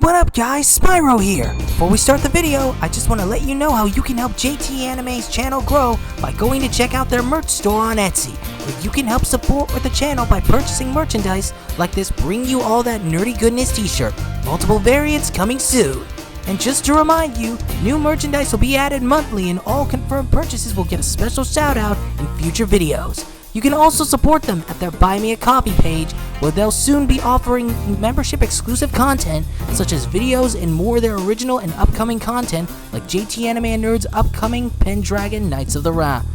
What up guys, Spyro here! Before we start the video, I just want to let you know how you can help JT Anime's channel grow by going to check out their merch store on Etsy, where you can help support the channel by purchasing merchandise like this Bring You All That Nerdy Goodness t-shirt, multiple variants coming soon. And just to remind you, new merchandise will be added monthly and all confirmed purchases will get a special shout out in future videos. You can also support them at their Buy Me a Coffee page, where they'll soon be offering membership exclusive content such as videos and more of their original and upcoming content like JT Anime and Nerd's upcoming PenDragon Knights of the Round,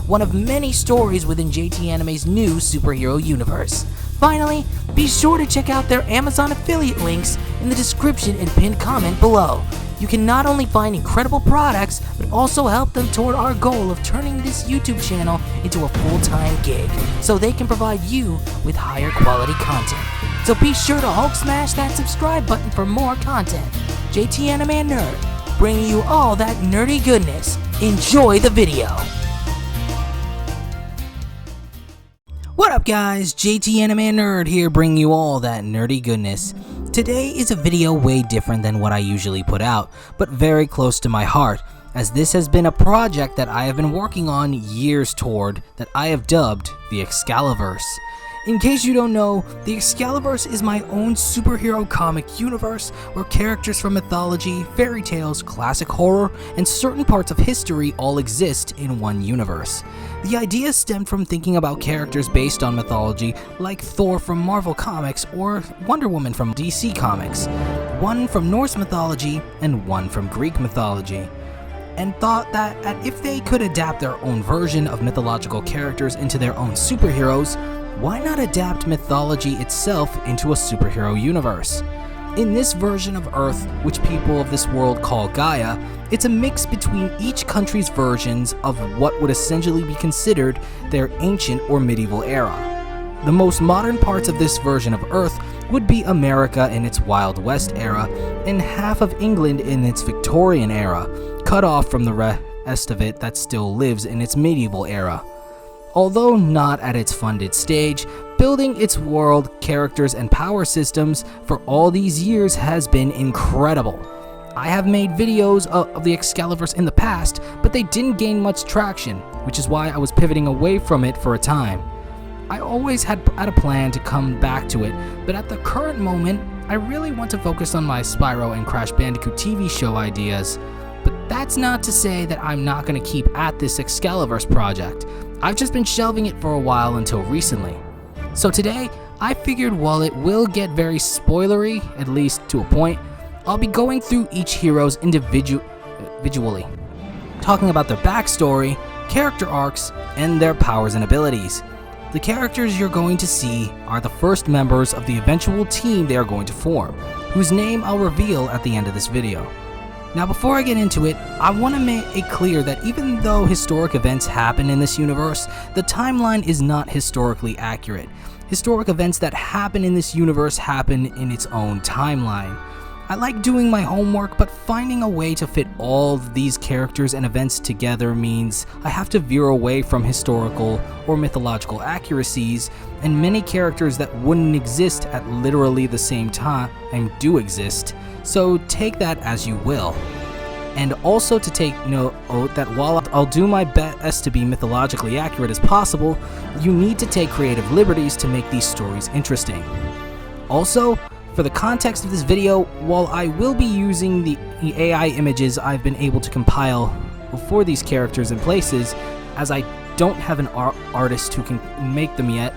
one of many stories within JT Anime's new superhero universe. Finally, be sure to check out their Amazon affiliate links in the description and pinned comment below. You can not only find incredible products, but also help them toward our goal of turning this YouTube channel into a full-time gig, so they can provide you with higher quality content. So be sure to Hulk smash that subscribe button for more content. JT Anime and Nerd, bringing you all that nerdy goodness. Enjoy the video! What up guys, JT Anime and Nerd here, bringing you all that nerdy goodness. Today is a video way different than what I usually put out, but very close to my heart, as this has been a project that I have been working on years toward that I have dubbed the Excaliverse. In case you don't know, the Excaliverse is my own superhero comic universe where characters from mythology, fairy tales, classic horror, and certain parts of history all exist in one universe. The idea stemmed from thinking about characters based on mythology like Thor from Marvel Comics or Wonder Woman from DC Comics, one from Norse mythology and one from Greek mythology, and thought that if they could adapt their own version of mythological characters into their own superheroes, why not adapt mythology itself into a superhero universe? In this version of Earth, which people of this world call Gaia, it's a mix between each country's versions of what would essentially be considered their ancient or medieval era. The most modern parts of this version of Earth would be America in its Wild West era, and half of England in its Victorian era, cut off from the rest of it that still lives in its medieval era. Although not at its funded stage, building its world, characters, and power systems for all these years has been incredible. I have made videos of the Excaliverse in the past, but they didn't gain much traction, which is why I was pivoting away from it for a time. I always had a plan to come back to it, but at the current moment, I really want to focus on my Spyro and Crash Bandicoot TV show ideas. But that's not to say that I'm not going to keep at this Excaliverse project. I've just been shelving it for a while until recently. So today, I figured while it will get very spoilery, at least to a point, I'll be going through each hero's individually, talking about their backstory, character arcs, and their powers and abilities. The characters you're going to see are the first members of the eventual team they are going to form, whose name I'll reveal at the end of this video. Now before I get into it, I want to make it clear that even though historic events happen in this universe, the timeline is not historically accurate. Historic events that happen in this universe happen in its own timeline. I like doing my homework, but finding a way to fit all of these characters and events together means I have to veer away from historical or mythological accuracies, and many characters that wouldn't exist at literally the same time do exist. So take that as you will. And also to take note that while I'll do my best to be mythologically accurate as possible, you need to take creative liberties to make these stories interesting. Also, for the context of this video, while I will be using the AI images I've been able to compile for these characters and places, as I don't have an artist who can make them yet,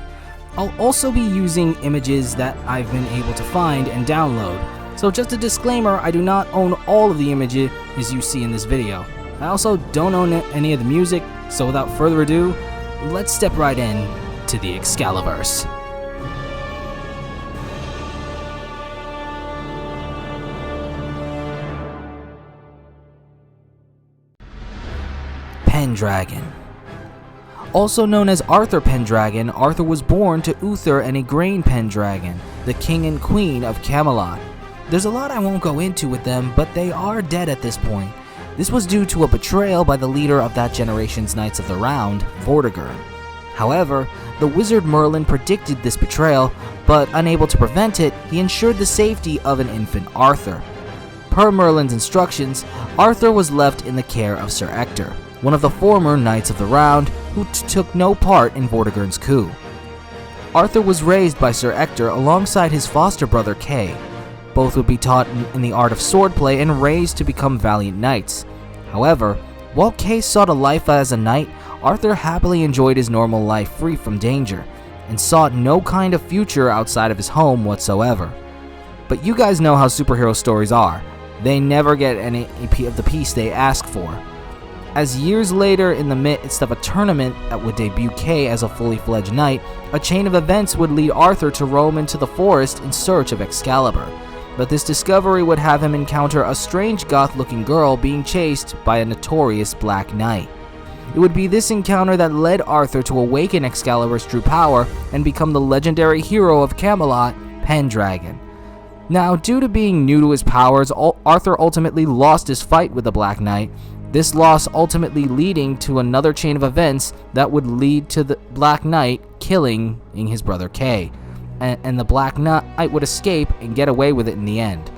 I'll also be using images that I've been able to find and download. So just a disclaimer, I do not own all of the images you see in this video. I also don't own any of the music, so without further ado, let's step right in to the Excaliverse. PenDragon. Also known as Arthur PenDragon, Arthur was born to Uther and Igraine PenDragon, the king and queen of Camelot. There's a lot I won't go into with them, but they are dead at this point. This was due to a betrayal by the leader of that generation's Knights of the Round, Vortigern. However, the wizard Merlin predicted this betrayal, but unable to prevent it, he ensured the safety of an infant Arthur. Per Merlin's instructions, Arthur was left in the care of Sir Ector, one of the former Knights of the Round who took no part in Vortigern's coup. Arthur was raised by Sir Ector alongside his foster brother Kay. Both would be taught in the art of swordplay and raised to become valiant knights. However, while Kay sought a life as a knight, Arthur happily enjoyed his normal life free from danger, and sought no kind of future outside of his home whatsoever. But you guys know how superhero stories are. They never get any of the peace they ask for. As years later, in the midst of a tournament that would debut Kay as a fully fledged knight, a chain of events would lead Arthur to roam into the forest in search of Excalibur. But this discovery would have him encounter a strange goth-looking girl being chased by a notorious Black Knight. It would be this encounter that led Arthur to awaken Excalibur's true power and become the legendary hero of Camelot, PenDragon. Now, due to being new to his powers, Arthur ultimately lost his fight with the Black Knight, this loss ultimately leading to another chain of events that would lead to the Black Knight killing his brother Kay, and the Black Knight would escape and get away with it in the end.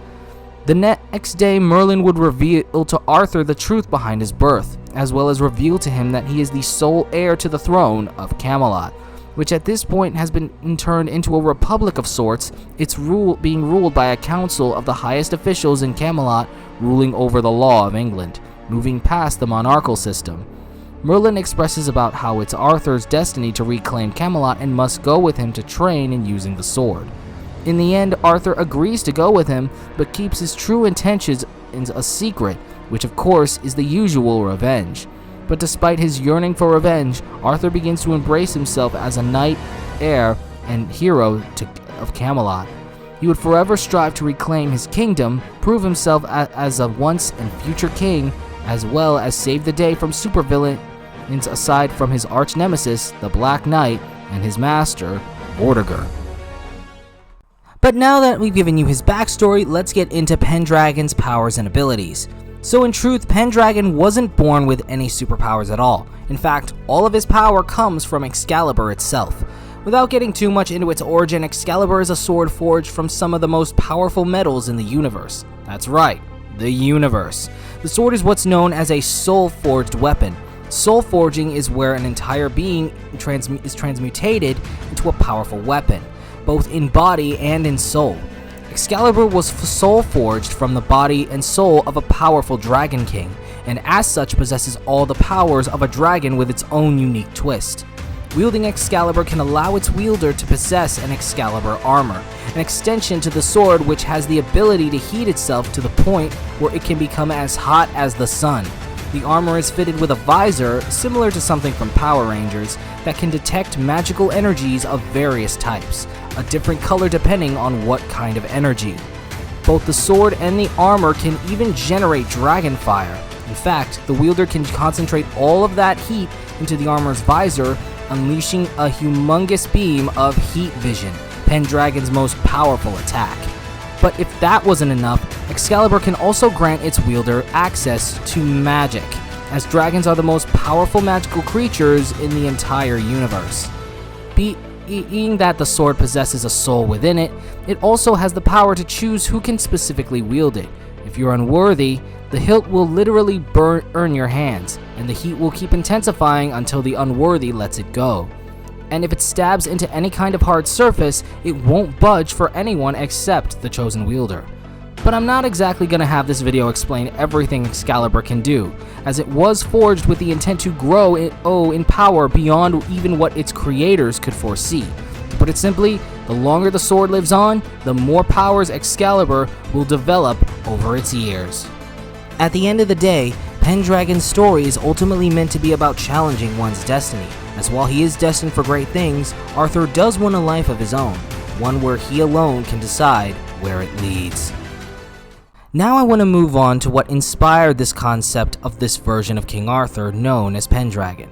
The next day, Merlin would reveal to Arthur the truth behind his birth, as well as reveal to him that he is the sole heir to the throne of Camelot, which at this point has been turned into a republic of sorts, its being ruled by a council of the highest officials in Camelot ruling over the law of England, moving past the monarchical system. Merlin expresses about how it's Arthur's destiny to reclaim Camelot and must go with him to train in using the sword. In the end, Arthur agrees to go with him, but keeps his true intentions a secret, which of course is the usual revenge. But despite his yearning for revenge, Arthur begins to embrace himself as a knight, heir, and hero of Camelot. He would forever strive to reclaim his kingdom, prove himself as a once and future king, as well as save the day from supervillains aside from his arch nemesis, the Black Knight, and his master, Vortigern. But now that we've given you his backstory, let's get into PenDragon's powers and abilities. So in truth, PenDragon wasn't born with any superpowers at all. In fact, all of his power comes from Excalibur itself. Without getting too much into its origin, Excalibur is a sword forged from some of the most powerful metals in the universe. That's right, the universe. The sword is what's known as a soul-forged weapon. Soul forging is where an entire being is transmutated into a powerful weapon, both in body and in soul. Excalibur was soul forged from the body and soul of a powerful dragon king, and as such possesses all the powers of a dragon with its own unique twist. Wielding Excalibur can allow its wielder to possess an Excalibur armor, an extension to the sword which has the ability to heat itself to the point where it can become as hot as the sun. The armor is fitted with a visor, similar to something from Power Rangers, that can detect magical energies of various types, a different color depending on what kind of energy. Both the sword and the armor can even generate dragon fire. In fact, the wielder can concentrate all of that heat into the armor's visor, unleashing a humongous beam of heat vision, PenDragon's most powerful attack. But if that wasn't enough, Excalibur can also grant its wielder access to magic, as dragons are the most powerful magical creatures in the entire universe. Being that the sword possesses a soul within it, it also has the power to choose who can specifically wield it. If you're unworthy, the hilt will literally burn your hands, and the heat will keep intensifying until the unworthy lets it go. And if it stabs into any kind of hard surface, it won't budge for anyone except the chosen wielder. But I'm not exactly going to have this video explain everything Excalibur can do, as it was forged with the intent to grow in power beyond even what its creators could foresee. To put it simply, the longer the sword lives on, the more powers Excalibur will develop over its years. At the end of the day, PenDragon's story is ultimately meant to be about challenging one's destiny, as while he is destined for great things, Arthur does want a life of his own, one where he alone can decide where it leads. Now I want to move on to what inspired this concept of this version of King Arthur known as PenDragon.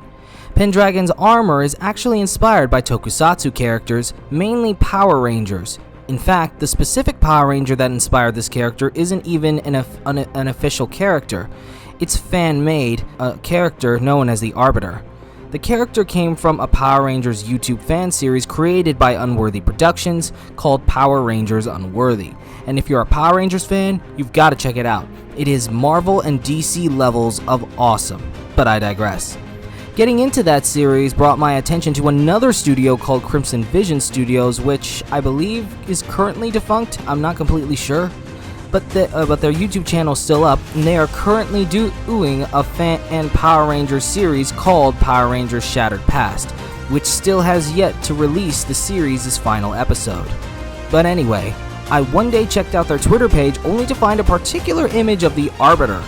PenDragon's armor is actually inspired by tokusatsu characters, mainly Power Rangers. In fact, the specific Power Ranger that inspired this character isn't even an official character. It's fan-made, a character known as the Arbiter. The character came from a Power Rangers YouTube fan series created by Unworthy Productions called Power Rangers Unworthy. And if you're a Power Rangers fan, you've got to check it out. It is Marvel and DC levels of awesome, but I digress. Getting into that series brought my attention to another studio called Crimson Vision Studios, which I believe is currently defunct. I'm not completely sure, but their YouTube channel is still up, and they are currently doing a fan and Power Rangers series called Power Rangers Shattered Past, which still has yet to release the series' final episode. But anyway, I one day checked out their Twitter page only to find a particular image of the Arbiter,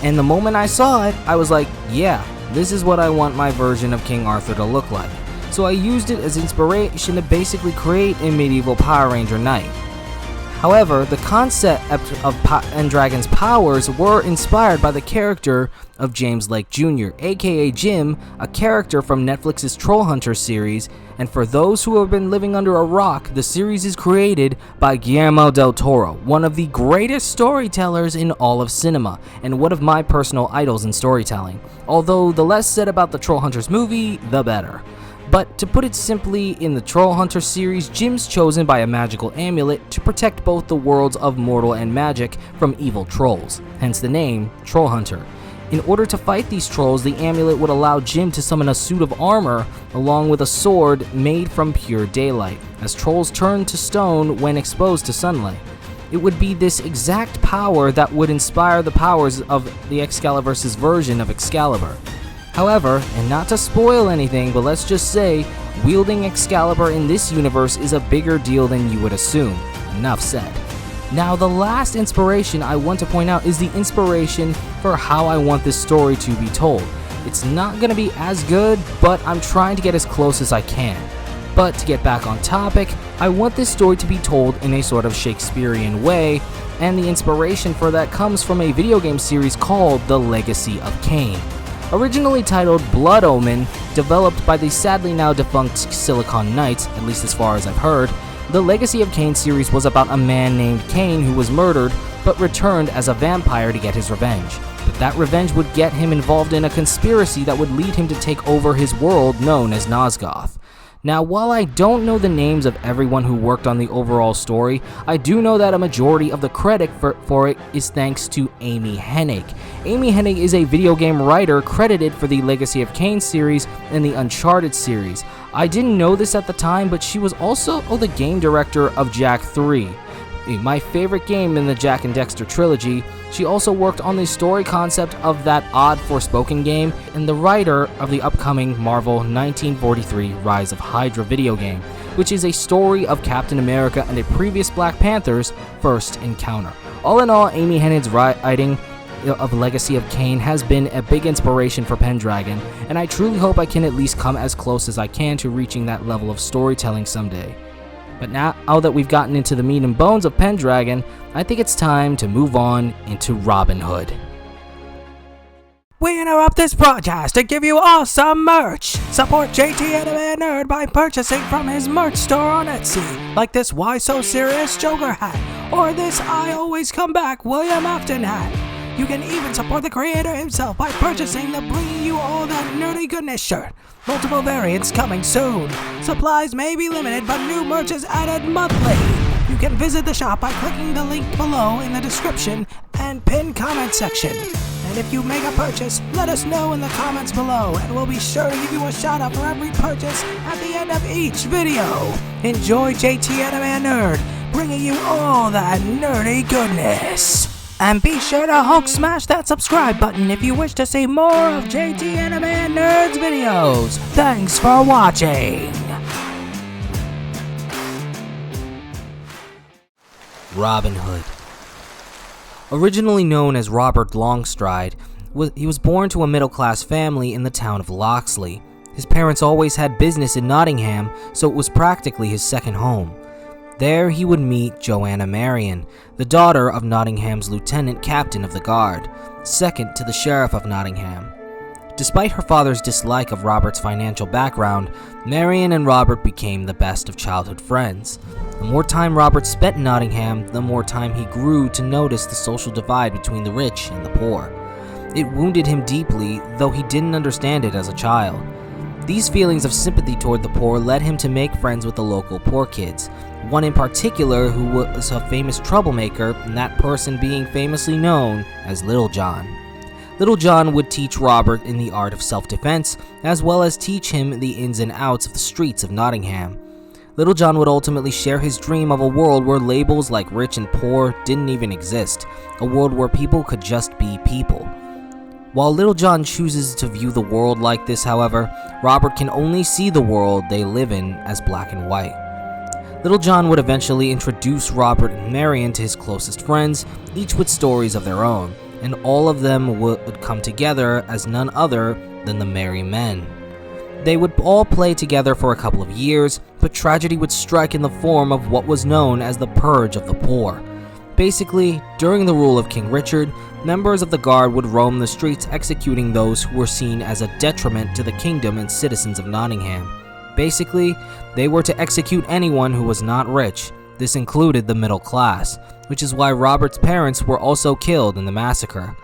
and the moment I saw it, I was like, yeah, this is what I want my version of King Arthur to look like. So I used it as inspiration to basically create a medieval Power Ranger knight. However, the concept of PenDragon's powers were inspired by the character of James Lake Jr., aka Jim, a character from Netflix's Troll Hunter series, and for those who have been living under a rock, the series is created by Guillermo del Toro, one of the greatest storytellers in all of cinema, and one of my personal idols in storytelling. Although the less said about the Troll Hunters movie, the better. But to put it simply, in the Troll Hunter series, Jim's chosen by a magical amulet to protect both the worlds of mortal and magic from evil trolls, hence the name Troll Hunter. In order to fight these trolls, the amulet would allow Jim to summon a suit of armor along with a sword made from pure daylight, as trolls turn to stone when exposed to sunlight. It would be this exact power that would inspire the powers of the Excaliverse's version of Excalibur. However, and not to spoil anything, but let's just say, wielding Excalibur in this universe is a bigger deal than you would assume. Enough said. Now, the last inspiration I want to point out is the inspiration for how I want this story to be told. It's not going to be as good, but I'm trying to get as close as I can. But to get back on topic, I want this story to be told in a sort of Shakespearean way, and the inspiration for that comes from a video game series called The Legacy of Kain. Originally titled Blood Omen, developed by the sadly now defunct Silicon Knights, at least as far as I've heard, the Legacy of Kain series was about a man named Kain who was murdered, but returned as a vampire to get his revenge. But that revenge would get him involved in a conspiracy that would lead him to take over his world known as Nosgoth. Now, while I don't know the names of everyone who worked on the overall story, I do know that a majority of the credit for it is thanks to Amy Hennig. Amy Hennig is a video game writer credited for the Legacy of Kain series and the Uncharted series. I didn't know this at the time, but she was also the game director of Jak 3, my favorite game in the Jak and Dexter trilogy. She also worked on the story concept of that odd Forspoken game and the writer of the upcoming Marvel 1943 Rise of Hydra video game, which is a story of Captain America and a previous Black Panther's first encounter. All in all, Amy Hennig's writing of Legacy of Kain has been a big inspiration for PenDragon, and I truly hope I can at least come as close as I can to reaching that level of storytelling someday. But now that we've gotten into the meat and bones of PenDragon, I think it's time to move on into Robin Hood. We interrupt this broadcast to give you awesome merch. Support JT Anime Nerd by purchasing from his merch store on Etsy, like this Why So Serious Joker hat, or this I Always Come Back William Afton hat. You can even support the creator himself by purchasing the Bringing You All That Nerdy Goodness shirt. Multiple variants coming soon. Supplies may be limited, but new merch is added monthly. You can visit the shop by clicking the link below in the description and pinned comment section. And if you make a purchase, let us know in the comments below, and we'll be sure to give you a shout out for every purchase at the end of each video. Enjoy JT Anime Nerd, bringing you all that nerdy goodness. And be sure to Hulk smash that subscribe button if you wish to see more of JT Anime Nerd's videos. Thanks for watching. Robin Hood. Originally known as Robert Longstride, he was born to a middle-class family in the town of Loxley. His parents always had business in Nottingham, so it was practically his second home. There he would meet Joanna Marion, the daughter of Nottingham's Lieutenant Captain of the Guard, second to the Sheriff of Nottingham. Despite her father's dislike of Robert's financial background, Marion and Robert became the best of childhood friends. The more time Robert spent in Nottingham, the more time he grew to notice the social divide between the rich and the poor. It wounded him deeply, though he didn't understand it as a child. These feelings of sympathy toward the poor led him to make friends with the local poor kids, one in particular who was a famous troublemaker, and that person being famously known as Little John. Little John would teach Robert in the art of self-defense, as well as teach him the ins and outs of the streets of Nottingham. Little John would ultimately share his dream of a world where labels like rich and poor didn't even exist, a world where people could just be people. While Little John chooses to view the world like this, however, Robert can only see the world they live in as black and white. Little John would eventually introduce Robert and Marion to his closest friends, each with stories of their own, and all of them would come together as none other than the Merry Men. They would all play together for a couple of years, but tragedy would strike in the form of what was known as the Purge of the Poor. Basically, during the rule of King Richard, members of the Guard would roam the streets executing those who were seen as a detriment to the kingdom and citizens of Nottingham. Basically, they were to execute anyone who was not rich. This included the middle class, which is why Robert's parents were also killed in the massacre.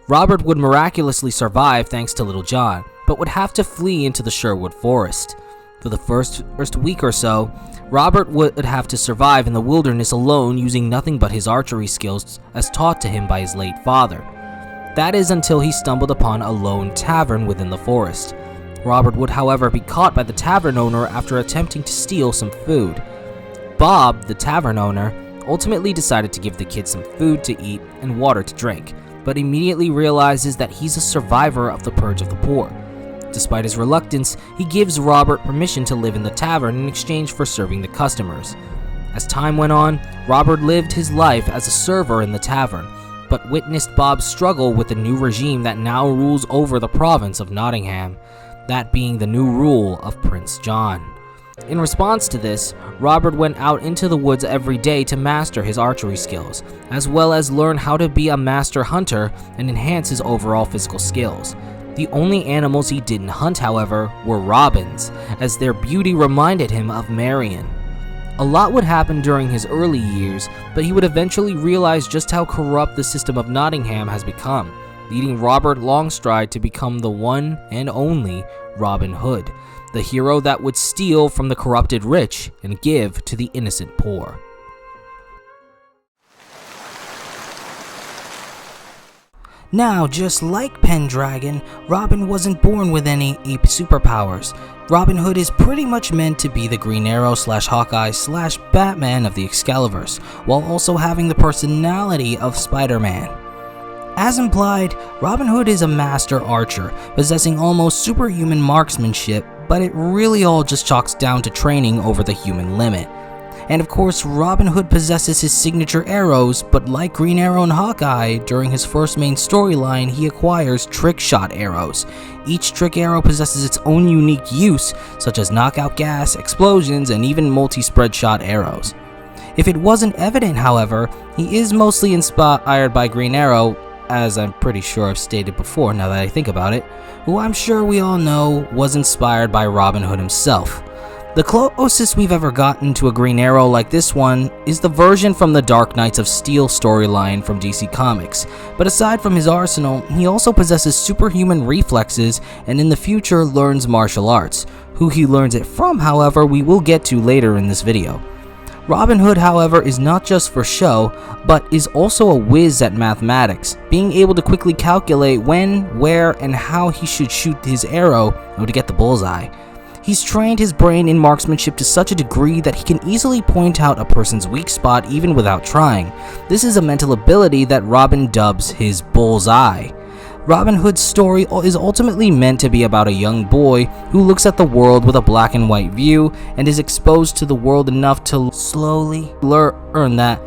Robert would miraculously survive thanks to Little John, but would have to flee into the Sherwood Forest. For the first week or so, Robert would have to survive in the wilderness alone using nothing but his archery skills as taught to him by his late father. That is until he stumbled upon a lone tavern within the forest. Robert would, however, be caught by the tavern owner after attempting to steal some food. Bob, the tavern owner, ultimately decided to give the kid some food to eat and water to drink, but immediately realizes that he's a survivor of the Purge of the Poor. Despite his reluctance, he gives Robert permission to live in the tavern in exchange for serving the customers. As time went on, Robert lived his life as a server in the tavern, but witnessed Bob's struggle with the new regime that now rules over the province of Nottingham, that being the new rule of Prince John. In response to this, Robert went out into the woods every day to master his archery skills, as well as learn how to be a master hunter and enhance his overall physical skills. The only animals he didn't hunt, however, were robins, as their beauty reminded him of Marion. A lot would happen during his early years, but he would eventually realize just how corrupt the system of Nottingham has become, leading Robert Longstride to become the one and only Robin Hood, the hero that would steal from the corrupted rich and give to the innocent poor. Now, just like PenDragon, Robin wasn't born with any superpowers. Robin Hood is pretty much meant to be the Green Arrow / Hawkeye / Batman of the Excaliverse, while also having the personality of Spider-Man. As implied, Robin Hood is a master archer, possessing almost superhuman marksmanship, but it really all just chalks down to training over the human limit. And of course, Robin Hood possesses his signature arrows, but like Green Arrow and Hawkeye, during his first main storyline, he acquires trick shot arrows. Each trick arrow possesses its own unique use, such as knockout gas, explosions, and even multi-spread shot arrows. If it wasn't evident, however, he is mostly inspired by Green Arrow, as I'm pretty sure I've stated before now that I think about it, who I'm sure we all know was inspired by Robin Hood himself. The closest we've ever gotten to a Green Arrow like this one is the version from the Dark Knights of Steel storyline from DC Comics, but aside from his arsenal, he also possesses superhuman reflexes and in the future learns martial arts. Who he learns it from, however, we will get to later in this video. Robin Hood, however, is not just for show, but is also a whiz at mathematics, being able to quickly calculate when, where, and how he should shoot his arrow to get the bullseye. He's trained his brain in marksmanship to such a degree that he can easily point out a person's weak spot even without trying. This is a mental ability that Robin dubs his bullseye. Robin Hood's story is ultimately meant to be about a young boy who looks at the world with a black and white view and is exposed to the world enough to slowly learn that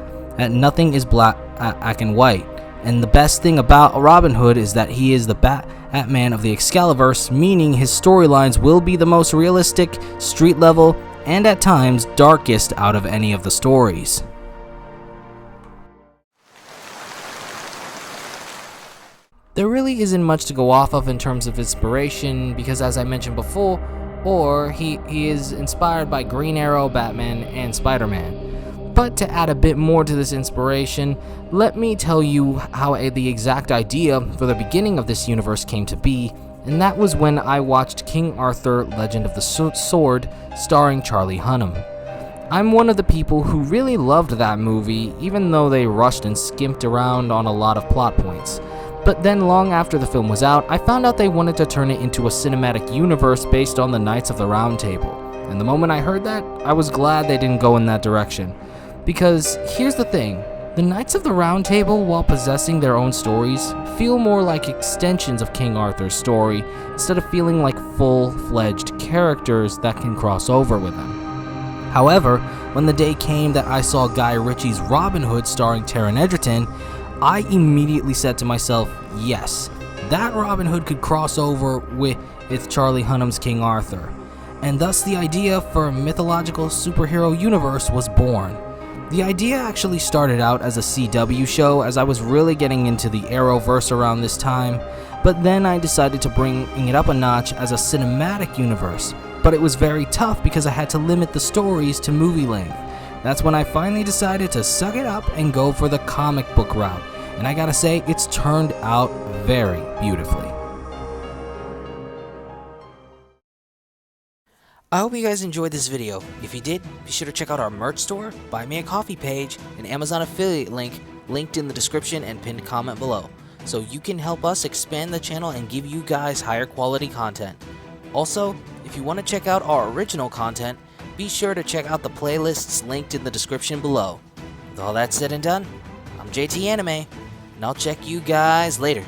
nothing is black and white. And the best thing about Robin Hood is that he is the Batman of the Excaliverse, meaning his storylines will be the most realistic, street level, and at times darkest out of any of the stories. There really isn't much to go off of in terms of inspiration because, as I mentioned before, he is inspired by Green Arrow, Batman, and Spider-Man. But to add a bit more to this inspiration, let me tell you how the exact idea for the beginning of this universe came to be, and that was when I watched King Arthur Legend of the Sword starring Charlie Hunnam. I'm one of the people who really loved that movie, even though they rushed and skimped around on a lot of plot points. But then long after the film was out, I found out they wanted to turn it into a cinematic universe based on the Knights of the Round Table. And the moment I heard that, I was glad they didn't go in that direction. Because here's the thing, the Knights of the Round Table, while possessing their own stories, feel more like extensions of King Arthur's story, instead of feeling like full-fledged characters that can cross over with him. However, when the day came that I saw Guy Ritchie's Robin Hood starring Taron Egerton, I immediately said to myself, yes, that Robin Hood could cross over with Charlie Hunnam's King Arthur. And thus the idea for a mythological superhero universe was born. The idea actually started out as a CW show, as I was really getting into the Arrowverse around this time, but then I decided to bring it up a notch as a cinematic universe. But it was very tough because I had to limit the stories to movie length. That's when I finally decided to suck it up and go for the comic book route. And I gotta say, it's turned out very beautifully. I hope you guys enjoyed this video. If you did, be sure to check out our merch store, Buy Me a Coffee page, and Amazon affiliate link linked in the description and pinned comment below, so you can help us expand the channel and give you guys higher quality content. Also, if you want to check out our original content, be sure to check out the playlists linked in the description below. With all that said and done, I'm JT Anime, and I'll check you guys later.